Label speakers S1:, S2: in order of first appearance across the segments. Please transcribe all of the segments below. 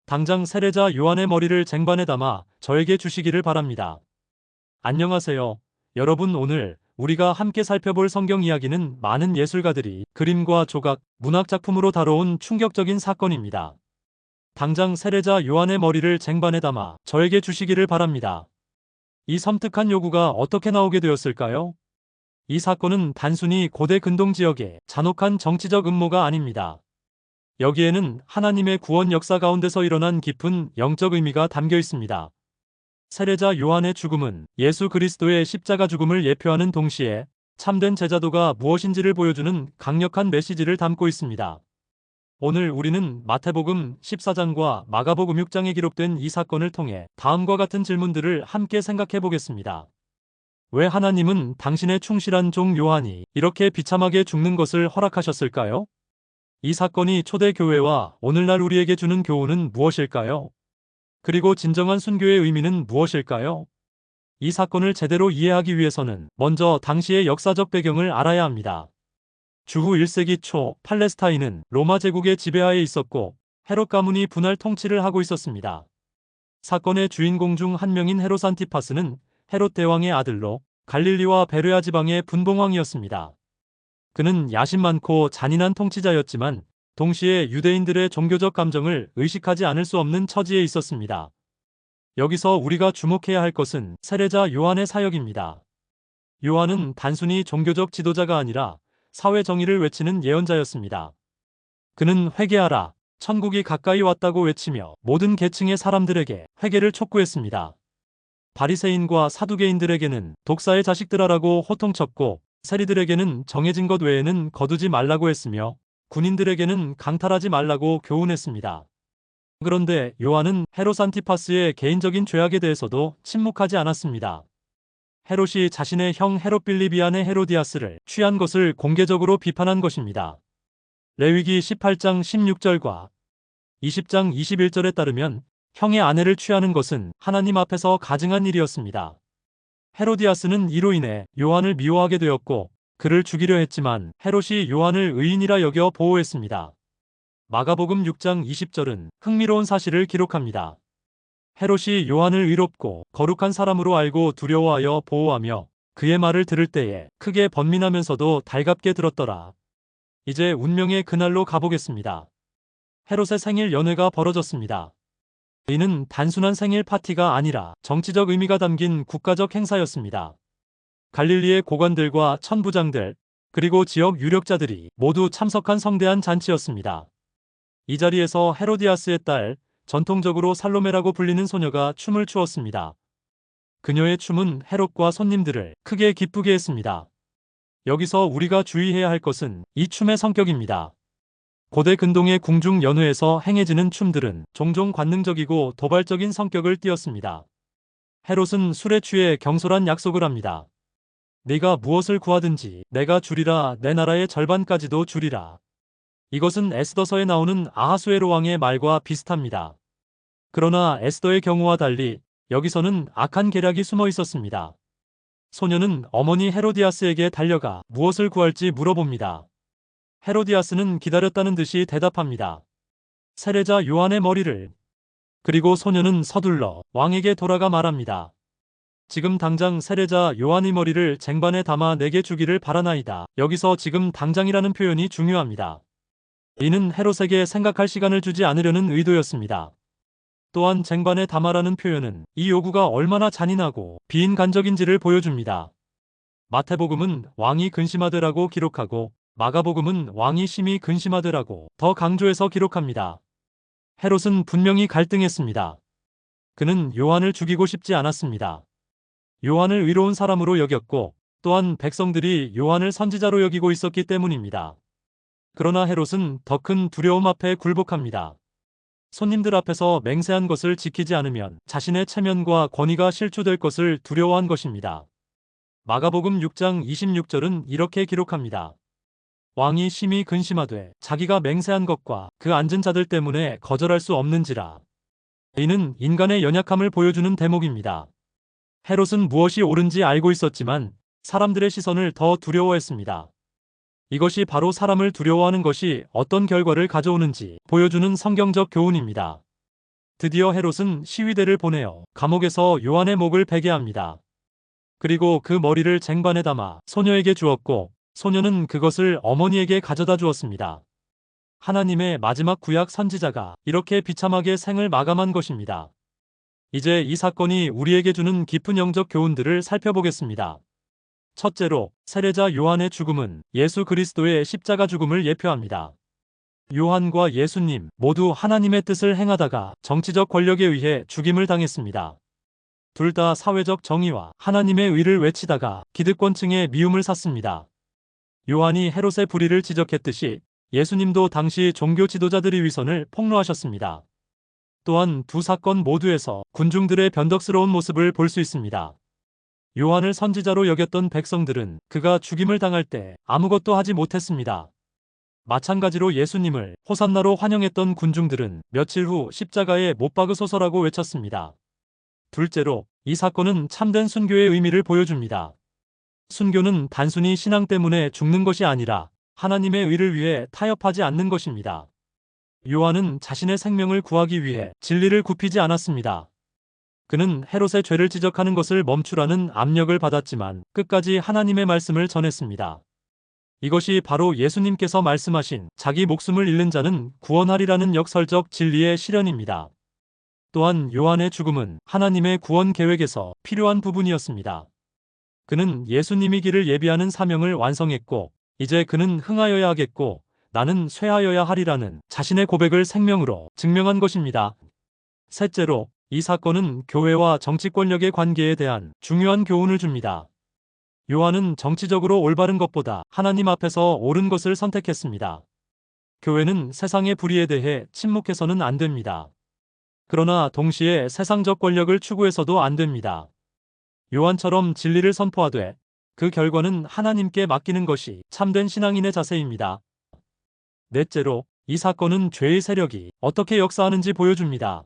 S1: 당장 세례자 요한의 머리를 쟁반에 담아 저에게 주시기를 바랍니다. 안녕하세요. 여러분, 오늘 우리가 함께 살펴볼 성경 이야기는 많은 예술가들이 그림과 조각, 문학작품으로 다뤄온 충격적인 사건입니다. 당장 세례자 요한의 머리를 쟁반에 담아 저에게 주시기를 바랍니다. 이 섬뜩한 요구가 어떻게 나오게 되었을까요? 이 사건은 단순히 고대 근동 지역의 잔혹한 정치적 음모가 아닙니다. 여기에는 하나님의 구원 역사 가운데서 일어난 깊은 영적 의미가 담겨 있습니다. 세례자 요한의 죽음은 예수 그리스도의 십자가 죽음을 예표하는 동시에 참된 제자도가 무엇인지를 보여주는 강력한 메시지를 담고 있습니다. 오늘 우리는 마태복음 14장과 마가복음 6장에 기록된 이 사건을 통해 다음과 같은 질문들을 함께 생각해 보겠습니다. 왜 하나님은 당신의 충실한 종 요한이 이렇게 비참하게 죽는 것을 허락하셨을까요? 이 사건이 초대 교회와 오늘날 우리에게 주는 교훈은 무엇일까요? 그리고 진정한 순교의 의미는 무엇일까요? 이 사건을 제대로 이해하기 위해서는 먼저 당시의 역사적 배경을 알아야 합니다. 주후 1세기 초 팔레스타인은 로마 제국의 지배하에 있었고 헤롯 가문이 분할 통치를 하고 있었습니다. 사건의 주인공 중 한 명인 헤롯 안티파스는 헤롯 대왕의 아들로 갈릴리와 베레아 지방의 분봉왕이었습니다. 그는 야심 많고 잔인한 통치자였지만 동시에 유대인들의 종교적 감정을 의식하지 않을 수 없는 처지에 있었습니다. 여기서 우리가 주목해야 할 것은 세례자 요한의 사역입니다. 요한은 단순히 종교적 지도자가 아니라 사회 정의를 외치는 예언자였습니다. 그는 회개하라, 천국이 가까이 왔다고 외치며 모든 계층의 사람들에게 회개를 촉구했습니다. 바리새인과 사두개인들에게는 독사의 자식들아라고 호통쳤고 세리들에게는 정해진 것 외에는 거두지 말라고 했으며 군인들에게는 강탈하지 말라고 교훈했습니다. 그런데 요한은 헤롯 안티파스의 개인적인 죄악에 대해서도 침묵하지 않았습니다. 헤롯이 자신의 형 헤롯 빌립이 아내 헤로디아스를 취한 것을 공개적으로 비판한 것입니다. 레위기 18장 16절과 20장 21절에 따르면 형의 아내를 취하는 것은 하나님 앞에서 가증한 일이었습니다. 헤로디아스는 이로 인해 요한을 미워하게 되었고 그를 죽이려 했지만 헤롯이 요한을 의인이라 여겨 보호했습니다. 마가복음 6장 20절은 흥미로운 사실을 기록합니다. 헤롯이 요한을 의롭고 거룩한 사람으로 알고 두려워하여 보호하며 그의 말을 들을 때에 크게 번민하면서도 달갑게 들었더라. 이제 운명의 그날로 가보겠습니다. 헤롯의 생일 연회가 벌어졌습니다. 이는 단순한 생일 파티가 아니라 정치적 의미가 담긴 국가적 행사였습니다. 갈릴리의 고관들과 천부장들, 그리고 지역 유력자들이 모두 참석한 성대한 잔치였습니다. 이 자리에서 헤로디아스의 딸, 전통적으로 살로메라고 불리는 소녀가 춤을 추었습니다. 그녀의 춤은 헤롯과 손님들을 크게 기쁘게 했습니다. 여기서 우리가 주의해야 할 것은 이 춤의 성격입니다. 고대 근동의 궁중 연회에서 행해지는 춤들은 종종 관능적이고 도발적인 성격을 띠었습니다. 헤롯은 술에 취해 경솔한 약속을 합니다. 네가 무엇을 구하든지 내가 주리라, 내 나라의 절반까지도 주리라. 이것은 에스더서에 나오는 아하수에로 왕의 말과 비슷합니다. 그러나 에스더의 경우와 달리 여기서는 악한 계략이 숨어 있었습니다. 소녀는 어머니 헤로디아스에게 달려가 무엇을 구할지 물어봅니다. 헤로디아스는 기다렸다는 듯이 대답합니다. 세례자 요한의 머리를. 그리고 소녀는 서둘러 왕에게 돌아가 말합니다. 지금 당장 세례자 요한의 머리를 쟁반에 담아 내게 주기를 바라나이다. 여기서 지금 당장이라는 표현이 중요합니다. 이는 헤롯에게 생각할 시간을 주지 않으려는 의도였습니다. 또한 쟁반에 담아라는 표현은 이 요구가 얼마나 잔인하고 비인간적인지를 보여줍니다. 마태복음은 왕이 근심하되라고 기록하고 마가복음은 왕이 심히 근심하되라고 더 강조해서 기록합니다. 헤롯은 분명히 갈등했습니다. 그는 요한을 죽이고 싶지 않았습니다. 요한을 의로운 사람으로 여겼고 또한 백성들이 요한을 선지자로 여기고 있었기 때문입니다. 그러나 헤롯은 더 큰 두려움 앞에 굴복합니다. 손님들 앞에서 맹세한 것을 지키지 않으면 자신의 체면과 권위가 실추될 것을 두려워한 것입니다. 마가복음 6장 26절은 이렇게 기록합니다. 왕이 심히 근심하되 자기가 맹세한 것과 그 앉은 자들 때문에 거절할 수 없는지라. 이는 인간의 연약함을 보여주는 대목입니다. 헤롯은 무엇이 옳은지 알고 있었지만 사람들의 시선을 더 두려워했습니다. 이것이 바로 사람을 두려워하는 것이 어떤 결과를 가져오는지 보여주는 성경적 교훈입니다. 드디어 헤롯은 시위대를 보내어 감옥에서 요한의 목을 베게 합니다. 그리고 그 머리를 쟁반에 담아 소녀에게 주었고 소녀는 그것을 어머니에게 가져다 주었습니다. 하나님의 마지막 구약 선지자가 이렇게 비참하게 생을 마감한 것입니다. 이제 이 사건이 우리에게 주는 깊은 영적 교훈들을 살펴보겠습니다. 첫째로, 세례자 요한의 죽음은 예수 그리스도의 십자가 죽음을 예표합니다. 요한과 예수님 모두 하나님의 뜻을 행하다가 정치적 권력에 의해 죽임을 당했습니다. 둘 다 사회적 정의와 하나님의 의를 외치다가 기득권층의 미움을 샀습니다. 요한이 헤롯의 불의를 지적했듯이 예수님도 당시 종교 지도자들의 위선을 폭로하셨습니다. 또한 두 사건 모두에서 군중들의 변덕스러운 모습을 볼 수 있습니다. 요한을 선지자로 여겼던 백성들은 그가 죽임을 당할 때 아무것도 하지 못했습니다. 마찬가지로 예수님을 호산나로 환영했던 군중들은 며칠 후 십자가에 못 박으소서라고 외쳤습니다. 둘째로, 이 사건은 참된 순교의 의미를 보여줍니다. 순교는 단순히 신앙 때문에 죽는 것이 아니라 하나님의 의를 위해 타협하지 않는 것입니다. 요한은 자신의 생명을 구하기 위해 진리를 굽히지 않았습니다. 그는 헤롯의 죄를 지적하는 것을 멈추라는 압력을 받았지만 끝까지 하나님의 말씀을 전했습니다. 이것이 바로 예수님께서 말씀하신 자기 목숨을 잃는 자는 구원하리라는 역설적 진리의 실현입니다. 또한 요한의 죽음은 하나님의 구원 계획에서 필요한 부분이었습니다. 그는 예수님이 길을 예비하는 사명을 완성했고 이제 그는 흥하여야 하겠고 나는 쇠하여야 하리라는 자신의 고백을 생명으로 증명한 것입니다. 셋째로, 이 사건은 교회와 정치 권력의 관계에 대한 중요한 교훈을 줍니다. 요한은 정치적으로 올바른 것보다 하나님 앞에서 옳은 것을 선택했습니다. 교회는 세상의 불의에 대해 침묵해서는 안 됩니다. 그러나 동시에 세상적 권력을 추구해서도 안 됩니다. 요한처럼 진리를 선포하되 그 결과는 하나님께 맡기는 것이 참된 신앙인의 자세입니다. 넷째로, 이 사건은 죄의 세력이 어떻게 역사하는지 보여줍니다.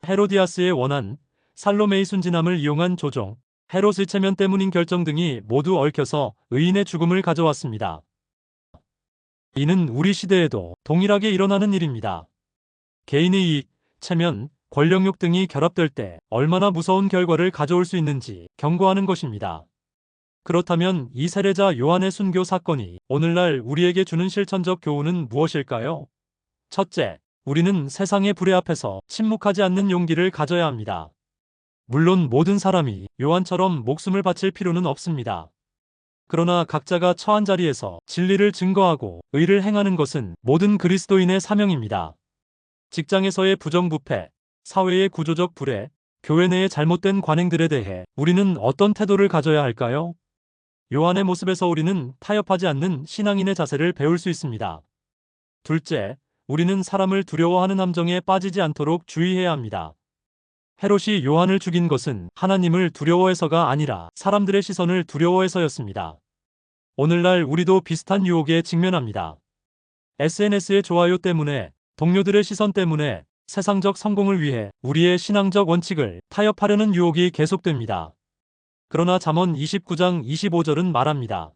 S1: 헤로디아스의 원한, 살로메의 순진함을 이용한 조종, 헤롯의 체면 때문인 결정 등이 모두 얽혀서 의인의 죽음을 가져왔습니다. 이는 우리 시대에도 동일하게 일어나는 일입니다. 개인의 이익, 체면, 권력욕 등이 결합될 때 얼마나 무서운 결과를 가져올 수 있는지 경고하는 것입니다. 그렇다면 이 세례자 요한의 순교 사건이 오늘날 우리에게 주는 실천적 교훈은 무엇일까요? 첫째, 우리는 세상의 불의 앞에서 침묵하지 않는 용기를 가져야 합니다. 물론 모든 사람이 요한처럼 목숨을 바칠 필요는 없습니다. 그러나 각자가 처한 자리에서 진리를 증거하고 의를 행하는 것은 모든 그리스도인의 사명입니다. 직장에서의 부정부패, 사회의 구조적 불애, 교회 내의 잘못된 관행들에 대해 우리는 어떤 태도를 가져야 할까요? 요한의 모습에서 우리는 타협하지 않는 신앙인의 자세를 배울 수 있습니다. 둘째, 우리는 사람을 두려워하는 함정에 빠지지 않도록 주의해야 합니다. 헤롯이 요한을 죽인 것은 하나님을 두려워해서가 아니라 사람들의 시선을 두려워해서였습니다. 오늘날 우리도 비슷한 유혹에 직면합니다. SNS의 좋아요 때문에, 동료들의 시선 때문에 세상적 성공을 위해 우리의 신앙적 원칙을 타협하려는 유혹이 계속됩니다. 그러나 잠언 29장 25절은 말합니다.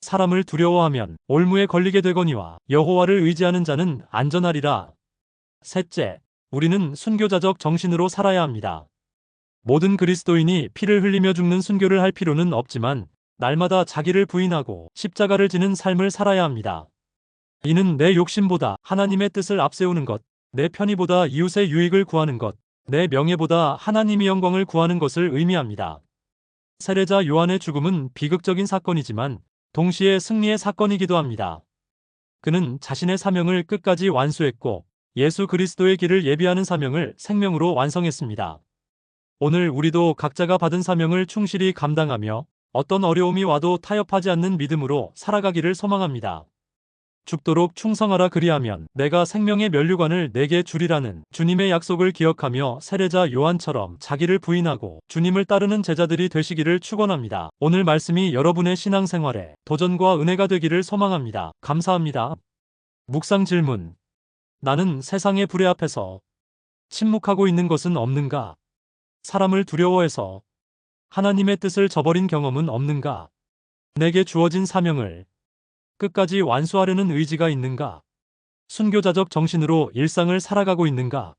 S1: 사람을 두려워하면 올무에 걸리게 되거니와 여호와를 의지하는 자는 안전하리라. 셋째, 우리는 순교자적 정신으로 살아야 합니다. 모든 그리스도인이 피를 흘리며 죽는 순교를 할 필요는 없지만 날마다 자기를 부인하고 십자가를 지는 삶을 살아야 합니다. 이는 내 욕심보다 하나님의 뜻을 앞세우는 것, 내 편의보다 이웃의 유익을 구하는 것, 내 명예보다 하나님의 영광을 구하는 것을 의미합니다. 세례자 요한의 죽음은 비극적인 사건이지만 동시에 승리의 사건이기도 합니다. 그는 자신의 사명을 끝까지 완수했고 예수 그리스도의 길을 예비하는 사명을 생명으로 완성했습니다. 오늘 우리도 각자가 받은 사명을 충실히 감당하며 어떤 어려움이 와도 타협하지 않는 믿음으로 살아가기를 소망합니다. 죽도록 충성하라 그리하면 내가 생명의 면류관을 내게 주리라는 주님의 약속을 기억하며 세례자 요한처럼 자기를 부인하고 주님을 따르는 제자들이 되시기를 축원합니다. 오늘 말씀이 여러분의 신앙생활에 도전과 은혜가 되기를 소망합니다. 감사합니다. 묵상 질문. 나는 세상의 불의 앞에서 침묵하고 있는 것은 없는가? 사람을 두려워해서 하나님의 뜻을 저버린 경험은 없는가? 내게 주어진 사명을 끝까지 완수하려는 의지가 있는가? 순교자적 정신으로 일상을 살아가고 있는가?